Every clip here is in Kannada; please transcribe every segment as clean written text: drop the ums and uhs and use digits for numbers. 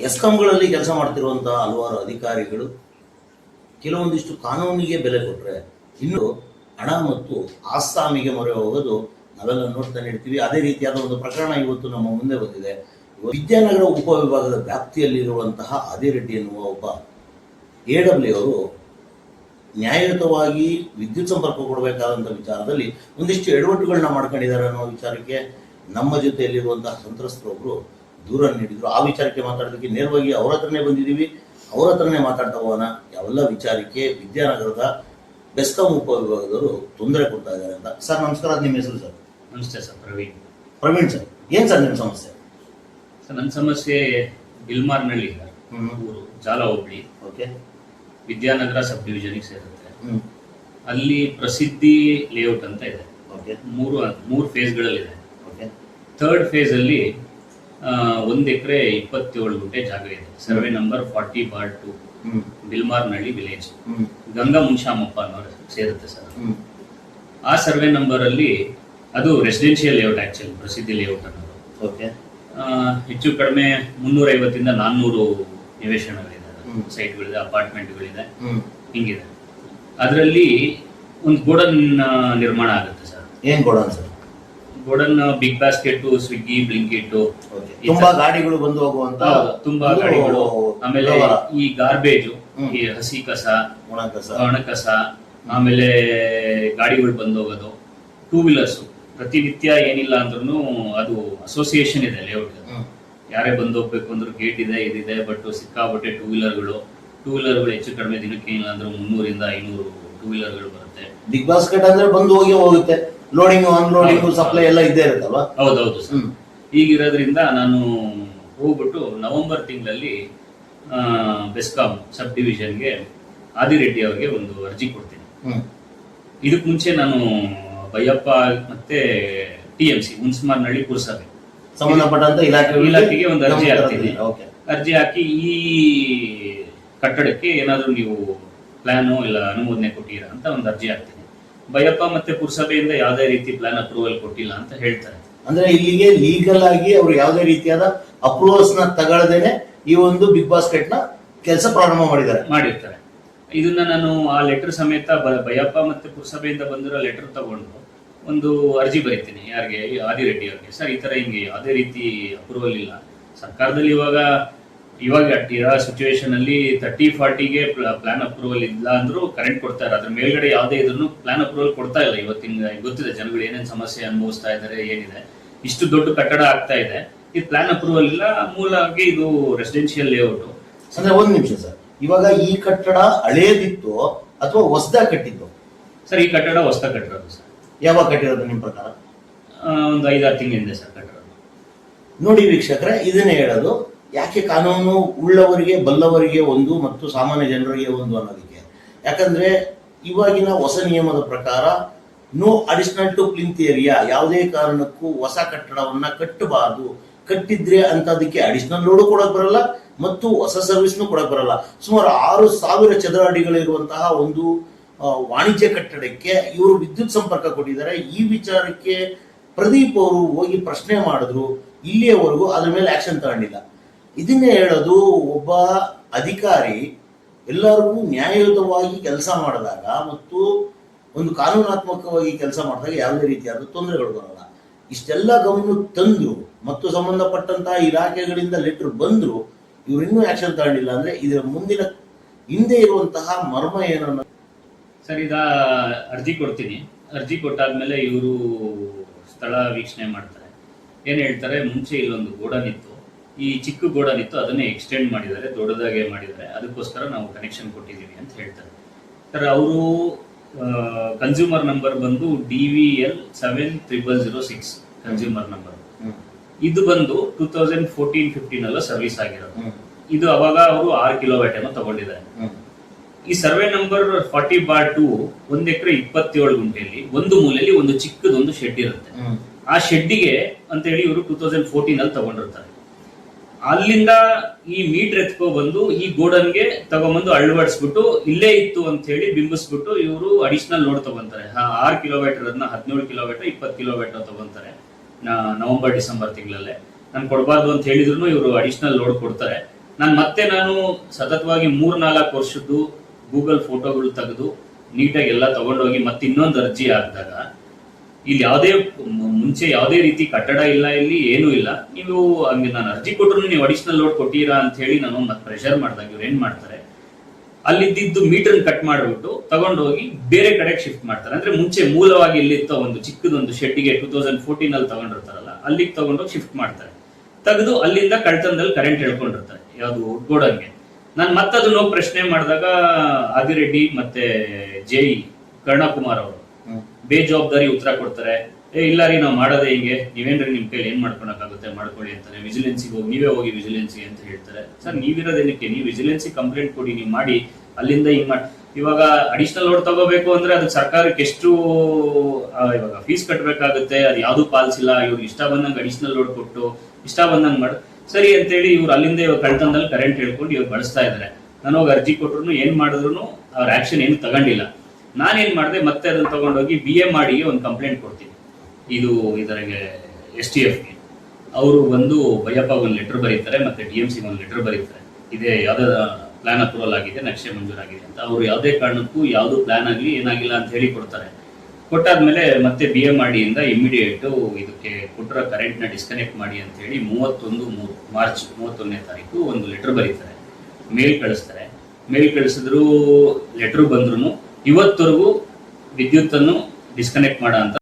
ಎಸ್ಕಾಂಗಳಲ್ಲಿ ಕೆಲಸ ಮಾಡ್ತಿರುವಂತಹ ಹಲವಾರು ಅಧಿಕಾರಿಗಳು ಕೆಲವೊಂದಿಷ್ಟು ಕಾನೂನಿಗೆ ಬೆಲೆ ಕೊಟ್ಟರೆ ಇನ್ನು ಹಣ ಮತ್ತು ಆಸ್ತಾಮಿಗೆ ಮೊರೆ ಹೋಗೋದು ನಾವೆಲ್ಲ ನೋಡ್ತಾನೆ ಇರ್ತೀವಿ. ಅದೇ ರೀತಿಯಾದ ಒಂದು ಪ್ರಕರಣ ಇವತ್ತು ನಮ್ಮ ಮುಂದೆ ಬಂದಿದೆ. ವಿದ್ಯಾನಗರ ಉಪವಿಭಾಗದ ವ್ಯಾಪ್ತಿಯಲ್ಲಿರುವಂತಹ ಆದಿರೆಡ್ಡಿ ಎನ್ನುವ ಒಬ್ಬ AW ಅವರು ನ್ಯಾಯಯುತವಾಗಿ ವಿದ್ಯುತ್ ಸಂಪರ್ಕ ಕೊಡಬೇಕಾದಂಥ ವಿಚಾರದಲ್ಲಿ ಒಂದಿಷ್ಟು ಎಡವಟ್ಟುಗಳನ್ನ ಮಾಡ್ಕೊಂಡಿದ್ದಾರೆ ಅನ್ನೋ ವಿಚಾರಕ್ಕೆ ನಮ್ಮ ಜೊತೆಯಲ್ಲಿರುವಂತಹ ಸಂತ್ರಸ್ತರೊಬ್ಬರು ದೂರ ನೀಡಿದ್ರು. ಆ ವಿಚಾರಕ್ಕೆ ಮಾತಾಡೋದಕ್ಕೆ ನೇರವಾಗಿ ಅವ್ರ ಹತ್ರನೇ ಬಂದಿದ್ದೀವಿ. ಅವ್ರ ಹತ್ರನೇ ಮಾತಾಡ್ತಾ ಹೋಗೋಣ. ಯಾವೆಲ್ಲ ವಿಚಾರಕ್ಕೆ ವಿದ್ಯಾನಗರದ ಬೆಸ್ಕಾಂ ಉಪವಿಭಾಗದವರು ತೊಂದರೆ ಕೊಡ್ತಾ ಇದ್ದಾರೆ ಅಂತ. ಸರ್ ನಮಸ್ಕಾರ, ನಿಮ್ಮ ಹೆಸರು ಸರ್? ನಮಸ್ತೆ ಸರ್, ಪ್ರವೀಣ್ ಸರ್. ಏನು ಸರ್ ನಿಮ್ಮ ಸಮಸ್ಯೆ? ಸರ್ ನನ್ನ ಸಮಸ್ಯೆ ಬಿಲ್ಮಾರ್ನಳ್ಳಿ ಊರು, ಜಾಲ ಹೋಬಳಿ. ಓಕೆ. ವಿದ್ಯಾನಗರ ಸಬ್ ಡಿವಿಷನ್ಗೆ ಸೇರುತ್ತೆ. ಅಲ್ಲಿ ಪ್ರಸಿದ್ಧಿ ಲೇಔಟ್ ಅಂತ ಇದೆ. ಓಕೆ. ಮೂರು ಫೇಸ್ಗಳಲ್ಲಿದೆ. ಓಕೆ. ಥರ್ಡ್ ಫೇಸ್ ಅಲ್ಲಿ 1 ಎಕರೆ 27 ಗುಂಟೆ ಜಾಗ ಇದೆ. ಸರ್ವೆ ನಂಬರ್ 40/2, ಬಿಲ್ಮಾರ್ನಳ್ಳಿ ವಿಲೇಜ್, ಗಂಗಾ ಮುನ್ಶಾಮಪ್ಪ ಅನ್ನೋರು ಸೇರುತ್ತೆ ಸರ್. ಆ ಸರ್ವೆ ನಂಬರ್ ಅಲ್ಲಿ ಅದು ರೆಸಿಡೆನ್ಷಿಯಲ್ ಲೇಔಟ್, ಆಕ್ಚುಲಿ ಪ್ರಸಿದ್ಧಿ ಲೇಔಟ್ ಅನ್ನೋದು. ಓಕೆ. ಹೆಚ್ಚು ಕಡಿಮೆ 350 ಇಂದ 400 ನಿವೇಶನಗಳಿದೆ, ಸೈಟ್ಗಳಿದೆ, ಅಪಾರ್ಟ್ಮೆಂಟ್ಗಳಿದೆ, ಹಿಂಗಿದೆ. ಅದರಲ್ಲಿ ಒಂದು ಗೋಡನ್ ನಿರ್ಮಾಣ ಆಗುತ್ತೆ ಸರ್. ಏನ್ godown sir? Godown BigBasket, Swiggy, Blinkit, ತುಂಬಾ ಗಾಡಿಗಳು ಬಂದು ಹೋಗುವಂತ, ತುಂಬಾ ಗಾಡಿಗಳು. ಆಮೇಲೆ ಈ ಗಾರ್ಬೇಜು, ಈ ಹಸಿ ಕಸ, ಒಣ ಕಸ, ಆಮೇಲೆ ಗಾಡಿಗಳು ಬಂದು ಹೋಗೋದು, 2 ವೀಲರ್ಸ್ ಪ್ರತಿನಿತ್ಯ ಏನಿಲ್ಲ ಅಂದ್ರೂ ಅದು ಅಸೋಸಿಯೇಷನ್ ಇದೆ ಲೇಔಟ್. ಯಾರೇ ಬಂದು ಹೋಗ್ಬೇಕು ಅಂದ್ರೂ ಗೇಟ್ ಇದೆ, ಇದಿದೆ. ಬಟ್ ಸಿಕ್ಕಾಪಟ್ಟೆ 2 ವೀಲರ್ಗಳು ಹೆಚ್ಚು ಕಡಿಮೆ ದಿನಕ್ಕೆ ಏನಿಲ್ಲ ಅಂದ್ರೂ 300 ಇಂದ 500 2 ವೀಲರ್ಗಳು ಬರುತ್ತೆ. ಬಿಗ್ ಬಾಸ್ಕೆಟ್ ಅಂದ್ರೆ ಬಂದು ಹೋಗುತ್ತೆ, ಲೋಡಿಂಗ್ ಅನ್ಲೋಡಿಂಗ್ ಸಪ್ಲೈ ಎಲ್ಲ ಇದ್ದೇ ಇರುತ್ತಲ್ವ? ಹೌದೌದು ಸರ್. ಈಗಿರೋದ್ರಿಂದ ನಾನು ಹೋಗ್ಬಿಟ್ಟು ನವೆಂಬರ್ ತಿಂಗಳಲ್ಲಿ ಬೆಸ್ಕಾಂ ಸಬ್ ಡಿವಿಷನ್ಗೆ ಆದಿರೆಡ್ಡಿ ಅವರಿಗೆ ಒಂದು ಅರ್ಜಿ ಕೊಡ್ತೀನಿ. ಇದಕ್ ಮುಂಚೆ ನಾನು ಬೈಯಪ್ಪ ಮತ್ತೆ TMC ಹುಣಸಮಾರ್ನಹಳ್ಳಿ ಪುರಸಭೆ ಸಂಬಂಧಪಟ್ಟಂತ ಇಲಾಖೆಗೆ ಒಂದು ಅರ್ಜಿ ಹಾಕ್ತೀನಿ. ಅರ್ಜಿ ಹಾಕಿ ಈ ಕಟ್ಟಡಕ್ಕೆ ಏನಾದ್ರು ನೀವು ಪ್ಲಾನು ಇಲ್ಲ ಅನುಮೋದನೆ ಕೊಟ್ಟಿರಾ ಅಂತ ಒಂದು ಅರ್ಜಿ ಹಾಕ್ತೀನಿ. ಬೈಯಪ್ಪ ಮತ್ತೆ ಪುರಸಭೆಯಿಂದ ಯಾವುದೇ ರೀತಿ ಪ್ಲಾನ್ ಅಪ್ರೂವಲ್ ಕೊಟ್ಟಿಲ್ಲ ಅಂತ ಹೇಳ್ತಾರೆ. ಅಂದ್ರೆ ಇಲ್ಲಿಗೆ ಲೀಗಲ್ ಆಗಿ ಅವರು ಯಾವುದೇ ರೀತಿಯಾದ ಅಪ್ರೂವಲ್ಸ್ ನ ತಗೊಳ್ಳದೇನೆ ಈ ಒಂದು ಬಿಗ್ ಬಾಸ್ಕೆಟ್ ನ ಕೆಲಸ ಪ್ರಾರಂಭ ಮಾಡಿರ್ತಾರೆ. ಇದನ್ನ ನಾನು ಆ ಲೆಟರ್ ಸಮೇತ ಬೈಯಪ್ಪ ಮತ್ತೆ ಪುರಸಭೆಯಿಂದ ಬಂದಿರೋ ಲೆಟರ್ ತಗೊಂಡು ಒಂದು ಅರ್ಜಿ ಬರೀತೀನಿ. ಯಾರಿಗೆ? ಆದಿರೆಡ್ಡಿ ಅವ್ರಿಗೆ. ಸರ್, ಈ ತರ ಹಿಂಗೆ ಯಾವುದೇ ರೀತಿ ಅಪ್ರೂವಲ್ ಇಲ್ಲ ಸರ್ಕಾರದಲ್ಲಿ. ಇವಾಗ ಇರೋ ಸಿಚುವೇಶನ್ ಅಲ್ಲಿ 30-40ಗೆ ಪ್ಲಾನ್ ಅಪ್ರೂವಲ್ ಇಲ್ಲ ಅಂದ್ರೂ ಕರೆಂಟ್ ಕೊಡ್ತಾರೆ. ಅದ್ರ ಮೇಲ್ಗಡೆ ಯಾವುದೇ ಇದನ್ನು ಪ್ಲಾನ್ ಅಪ್ರೂವಲ್ ಕೊಡ್ತಾ ಇಲ್ಲ. ಇವತ್ತಿನ ಗೊತ್ತಿದೆ ಜನಗಳು ಏನೇನು ಸಮಸ್ಯೆ ಅನುಭವಿಸ್ತಾ ಇದ್ದಾರೆ, ಏನಿದೆ. ಇಷ್ಟು ದೊಡ್ಡ ಕಟ್ಟಡ ಆಗ್ತಾ ಇದೆ, ಇದು ಪ್ಲಾನ್ ಅಪ್ರೂವಲ್ ಇಲ್ಲ. ಮೂಲವಾಗಿ ಇದು ರೆಸಿಡೆನ್ಷಿಯಲ್ ಲೇಔಟ್. ಅಂದ್ರೆ ಒಂದ್ ನಿಮಿಷ ಸರ್, ಇವಾಗ ಈ ಕಟ್ಟಡ ಹಳೇದಿತ್ತು ಅಥವಾ ಹೊಸದಾಗಿ ಕಟ್ಟಿದ್ದು? ಸರ್, ಈ ಕಟ್ಟಡ ಹೊಸದಾಗಿ ಕಟ್ಟಿರೋದು ಸರ್. ಯಾವಾಗ ಕಟ್ಟಿರೋದು ನಿಮ್ಮ ಪ್ರಕಾರ? ಒಂದು 5-6 ತಿಂಗಳಿಂದ ಸರ್ ಕಟ್ಟಿರೋದು. ನೋಡಿ ವೀಕ್ಷಕರೇ, ಇದನ್ನೇ ಹೇಳೋದು. ಯಾಕೆ ಕಾನೂನು ಉಳ್ಳವರಿಗೆ ಬಲ್ಲವರಿಗೆ ಒಂದು ಮತ್ತು ಸಾಮಾನ್ಯ ಜನರಿಗೆ ಒಂದು ಅನ್ನೋದಕ್ಕೆ. ಯಾಕಂದ್ರೆ ಇವಾಗಿನ ಹೊಸ ನಿಯಮದ ಪ್ರಕಾರ no additional to plinth area, ಯಾವುದೇ ಕಾರಣಕ್ಕೂ ಹೊಸ ಕಟ್ಟಡವನ್ನ ಕಟ್ಟಬಾರದು. ಕಟ್ಟಿದ್ರೆ ಅಂತ ಅದಕ್ಕೆ ಅಡಿಷನಲ್ ಲೋಡು ಕೊಡಕ್ ಬರಲ್ಲ ಮತ್ತು ಹೊಸ ಸರ್ವಿಸ್ನು ಕೊಡಕ್ ಬರಲ್ಲ. ಸುಮಾರು 6,000 ಚದರ ಅಡಿಗಳಿರುವಂತಹ ಒಂದು ವಾಣಿಜ್ಯ ಕಟ್ಟಡಕ್ಕೆ ಇವರು ವಿದ್ಯುತ್ ಸಂಪರ್ಕ ಕೊಟ್ಟಿದ್ದಾರೆ. ಈ ವಿಚಾರಕ್ಕೆ ಪ್ರದೀಪ್ ಅವರು ಹೋಗಿ ಪ್ರಶ್ನೆ ಮಾಡಿದ್ರು. ಇಲ್ಲಿಯವರೆಗೂ ಅದ್ರ ಮೇಲೆ ಆಕ್ಷನ್ ತಗೊಂಡಿಲ್ಲ. ಇದನ್ನೇ ಹೇಳೋದು, ಒಬ್ಬ ಅಧಿಕಾರಿ ಎಲ್ಲರಿಗೂ ನ್ಯಾಯಯುತವಾಗಿ ಕೆಲಸ ಮಾಡಿದಾಗ ಮತ್ತು ಒಂದು ಕಾನೂನಾತ್ಮಕವಾಗಿ ಕೆಲಸ ಮಾಡಿದಾಗ ಯಾವುದೇ ರೀತಿಯಾದ ತೊಂದರೆಗಳು ಬರಲ್ಲ. ಇಷ್ಟೆಲ್ಲ ಗಮನ ತಂದ್ರು ಮತ್ತು ಸಂಬಂಧಪಟ್ಟಂತಹ ಇಲಾಖೆಗಳಿಂದ ಲೆಟರ್ ಬಂದ್ರು, ಇವ್ರು ಇನ್ನೂ ಆಕ್ಷನ್ ತಗೊಂಡಿಲ್ಲ ಅಂದ್ರೆ ಇದರ ಮುಂದಿನ ಹಿಂದೆ ಇರುವಂತಹ ಮರ್ಮ ಏನನ್ನ. ಸರ್, ಈಗ ಅರ್ಜಿ ಕೊಡ್ತೀನಿ. ಅರ್ಜಿ ಕೊಟ್ಟಾದ್ಮೇಲೆ ಇವರು ಸ್ಥಳ ವೀಕ್ಷಣೆ ಮಾಡ್ತಾರೆ. ಏನ್ ಹೇಳ್ತಾರೆ, ಮುಂಚೆ ಇಲ್ಲೊಂದು ಗೋಡನ್ ಇತ್ತು, ಈ ಚಿಕ್ಕ ಗೋಡನ್ ಇತ್ತು, ಅದನ್ನೇ ಎಕ್ಸ್ಟೆಂಡ್ ಮಾಡಿದ್ದಾರೆ, ದೊಡ್ಡದಾಗೆ ಮಾಡಿದ್ದಾರೆ, ಅದಕ್ಕೋಸ್ಕರ ನಾವು ಕನೆಕ್ಷನ್ ಕೊಟ್ಟಿದ್ದೀವಿ ಅಂತ ಹೇಳ್ತಾರೆ. ಸರ್, ಅವರು ಕನ್ಸ್ಯೂಮರ್ ನಂಬರ್ ಬಂದು DVL 7006 ಕನ್ಸ್ಯೂಮರ್ ನಂಬರ್. ಇದು ಬಂದು 2014-15 ಅಲ್ಲ ಸರ್ವಿಸ್ ಆಗಿರೋದು. ಇದು ಅವಾಗ ಅವರು 6 ಕಿಲೋವ್ಯಾಟ್ ಏನೋ ತಗೊಂಡಿದ್ದಾರೆ. ಈ ಸರ್ವೆ ನಂಬರ್ 40/2 1 ಎಕರೆ 27 ಗುಂಟೆಯಲ್ಲಿ ಒಂದು ಮೂಲೆಯಲ್ಲಿ ಒಂದು ಚಿಕ್ಕದೊಂದು ಶೆಡ್ ಇರುತ್ತೆ. ಆ ಶೆಡ್ಡಿಗೆ ಅಂತ ಹೇಳಿ ಇವರು 2014 ಅಲ್ಲಿ ತಗೊಂಡಿರ್ತಾರೆ. ಅಲ್ಲಿಂದ ಈ ಮೀಟರ್ ಎತ್ಕೊ ಬಂದು ಈ ಗೋಡನ್ಗೆ ತಗೊಂಡ್ಬಂದು ಅಳವಡಿಸ್ಬಿಟ್ಟು ಇಲ್ಲೇ ಇತ್ತು ಅಂತ ಹೇಳಿ ಬಿಂಬಿಸ್ಬಿಟ್ಟು ಇವರು ಅಡಿಷನಲ್ ಲೋಡ್ ತಗೊಂತಾರೆ. 6 ಕಿಲೋವ್ಯಾಟ್ ಅದನ್ನ 17 ಕಿಲೋವ್ಯಾಟ್ 20 ಕಿಲೋವ್ಯಾಟ್ ತಗೊಂತಾರೆ. ನವೆಂಬರ್ ಡಿಸೆಂಬರ್ ತಿಂಗಳಲ್ಲೇ. ನಾನು ಕೊಡಬಾರ್ದು ಅಂತ ಹೇಳಿದ್ರು ಇವರು ಅಡಿಷನಲ್ ಲೋಡ್ ಕೊಡ್ತಾರೆ. ನಾನು ಸತತವಾಗಿ 3-4 ವರ್ಷದ್ದು ಗೂಗಲ್ ಫೋಟೋಗಳು ತೆಗೆದು ನೀಟಾಗಿ ಎಲ್ಲ ತಗೊಂಡೋಗಿ ಮತ್ತೆ ಇನ್ನೊಂದು ಅರ್ಜಿ ಹಾಕಿದಾಗ, ಇಲ್ಲಿ ಮುಂಚೆ ಯಾವುದೇ ರೀತಿ ಕಟ್ಟಡ ಇಲ್ಲ, ಇಲ್ಲಿ ಏನೂ ಇಲ್ಲ. ನೀವು ಹಂಗೆ ನಾನು ಅರ್ಜಿ ಕೊಟ್ಟರು ನೀವು ಅಡಿಷನಲ್ ಲೋಡ್ ಕೊಟ್ಟಿರಾ ಅಂತ ಹೇಳಿ ನಾನು ಮತ್ತೆ ಪ್ರೆಷರ್ ಮಾಡಿದಾಗ ಇವ್ರು ಏನ್ ಮಾಡ್ತಾರೆ, ಅಲ್ಲಿದ್ದು ಮೀಟರ್ ಕಟ್ ಮಾಡಿಬಿಟ್ಟು ತಗೊಂಡೋಗಿ ಬೇರೆ ಕಡೆಗೆ ಶಿಫ್ಟ್ ಮಾಡ್ತಾರೆ. ಅಂದ್ರೆ ಮುಂಚೆ ಮೂಲವಾಗಿ ಇಲ್ಲಿತ್ತ ಒಂದು ಚಿಕ್ಕದೊಂದು ಶೆಡ್ಗೆ 2014 ಅಲ್ಲಿ ತಗೊಂಡಿರ್ತಾರಲ್ಲ, ಅಲ್ಲಿಗೆ ತಗೊಂಡೋಗಿ ಶಿಫ್ಟ್ ಮಾಡ್ತಾರೆ. ತೆಗೆದು ಅಲ್ಲಿಂದ ಕಳ್ತನದಲ್ಲಿ ಕರೆಂಟ್ ಹೇಳ್ಕೊಂಡಿರ್ತಾರೆ, ಯಾವುದು ಗೋಡನ್ಗೆ. ನಾನು ಮತ್ತೆ ಅದನ್ನ ಹೋಗಿ ಪ್ರಶ್ನೆ ಮಾಡಿದಾಗ ಆದಿರೆಡ್ಡಿ ಮತ್ತೆ ಜೈ ಕರ್ಣಕುಮಾರ್ ಅವರು ಬೇಜವಾಬ್ದಾರಿ ಉತ್ತರ ಕೊಡ್ತಾರೆ. ಇಲ್ಲ ರೀ, ನಾವು ಮಾಡೋದೇ ಹಿಂಗೆ, ನೀವೇನ್ರಿ ನಿಮ್ ಕೈಲಿ ಏನ್ ಮಾಡ್ಕೊಳಕ್ಕಾಗುತ್ತೆ ಮಾಡ್ಕೊಳ್ಳಿ ಅಂತಾರೆ. ವಿಜಿಲೆನ್ಸಿಗೆ ಹೋಗಿ ನೀವೇ ಹೋಗಿ ವಿಜಿಲೆನ್ಸಿ ಅಂತ ಹೇಳ್ತಾರೆ. ಸರ್, ನೀವಿರೋದೇನಕ್ಕೆ? ನೀವು ವಿಜಿಲೆನ್ಸಿ ಕಂಪ್ಲೇಂಟ್ ಕೊಡಿ, ನೀವು ಮಾಡಿ, ಅಲ್ಲಿಂದ ಹಿಂಗ್ ಮಾಡಿ. ಇವಾಗ ಅಡಿಷನಲ್ ಲೋಡ್ ತಗೋಬೇಕು ಅಂದ್ರೆ ಅದಕ್ಕೆ ಸರ್ಕಾರಕ್ಕೆ ಎಷ್ಟು ಇವಾಗ ಫೀಸ್ ಕಟ್ಟಬೇಕಾಗುತ್ತೆ, ಅದು ಯಾವ್ದು ಪಾಲಿಸಿಲ್ಲ. ಇವ್ರಿಗೆ ಇಷ್ಟ ಬಂದಂಗೆ ಅಡಿಷನಲ್ ಲೋಡ್ ಕೊಟ್ಟು ಇಷ್ಟ ಬಂದಂಗೆ ಮಾಡಿ ಸರಿ ಅಂತೇಳಿ ಇವ್ರು ಅಲ್ಲಿಂದ ಇವಾಗ ಕಳ್ತನದಲ್ಲಿ ಕರೆಂಟ್ ಹೇಳ್ಕೊಂಡು ಇವ್ರು ಬಳಸ್ತಾ ಇದ್ದಾರೆ. ನಾನು ಹೋಗಿ ಅರ್ಜಿ ಕೊಟ್ಟರು ಏನ್ ಮಾಡಿದ್ರು ಅವ್ರ ಆಕ್ಷನ್ ಏನು ತಗೊಂಡಿಲ್ಲ. ನಾನೇನ್ ಮಾಡಿದೆ, ಮತ್ತೆ ಅದನ್ನ ತಗೊಂಡೋಗಿ BMRD ಒಂದು ಕಂಪ್ಲೇಂಟ್ ಕೊಡ್ತೀನಿ. ಇದರಿಗೆ STF ಗೆ ಅವರು ಬಂದು ಬಯ್ಯಪ್ಪ ಒಂದು ಲೆಟರ್ ಬರೀತಾರೆ, ಮತ್ತೆ DMC ಒಂದು ಲೆಟರ್ ಬರೀತಾರೆ. ಇದೇ ಯಾವ್ದು ಪ್ಲಾನ್ ಅಪ್ರೂವಲ್ ಆಗಿದೆ, ನಕ್ಷೆ ಮಂಜೂರಾಗಿದೆ ಅಂತ. ಅವರು ಯಾವುದೇ ಕಾರಣಕ್ಕೂ ಯಾವ್ದು ಪ್ಲಾನ್ ಆಗಲಿ ಏನಾಗಿಲ್ಲ ಅಂತ ಹೇಳಿ ಕೊಡ್ತಾರೆ. ಕೊಟ್ಟಾದ್ಮೇಲೆ ಮತ್ತೆ BMRD ಇಂದ ಇಮಿಡಿಯೇಟ್ ಇದಕ್ಕೆ ಕೊಟ್ಟಿರೋ ಕರೆಂಟ್ ನ ಡಿಸ್ಕನೆಕ್ಟ್ ಮಾಡಿ ಅಂತ ಹೇಳಿ ಮಾರ್ಚ್ 31ನೇ ತಾರೀಕು ಒಂದು ಲೆಟರ್ ಬರೀತಾರೆ, ಮೇಲ್ ಕಳಿಸ್ತಾರೆ. ಮೇಲ್ ಕಳಿಸಿದ್ರು, ಲೆಟರ್ ಬಂದ್ರು ಇವತ್ತವರೆಗೂ ವಿದ್ಯುತ್ ಅನ್ನು ಡಿಸ್ಕನೆಕ್ಟ್ ಮಾಡೋ ಅಂತ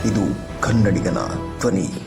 ಇದು ಕನ್ನಡಿಗನ ಧ್ವನಿ.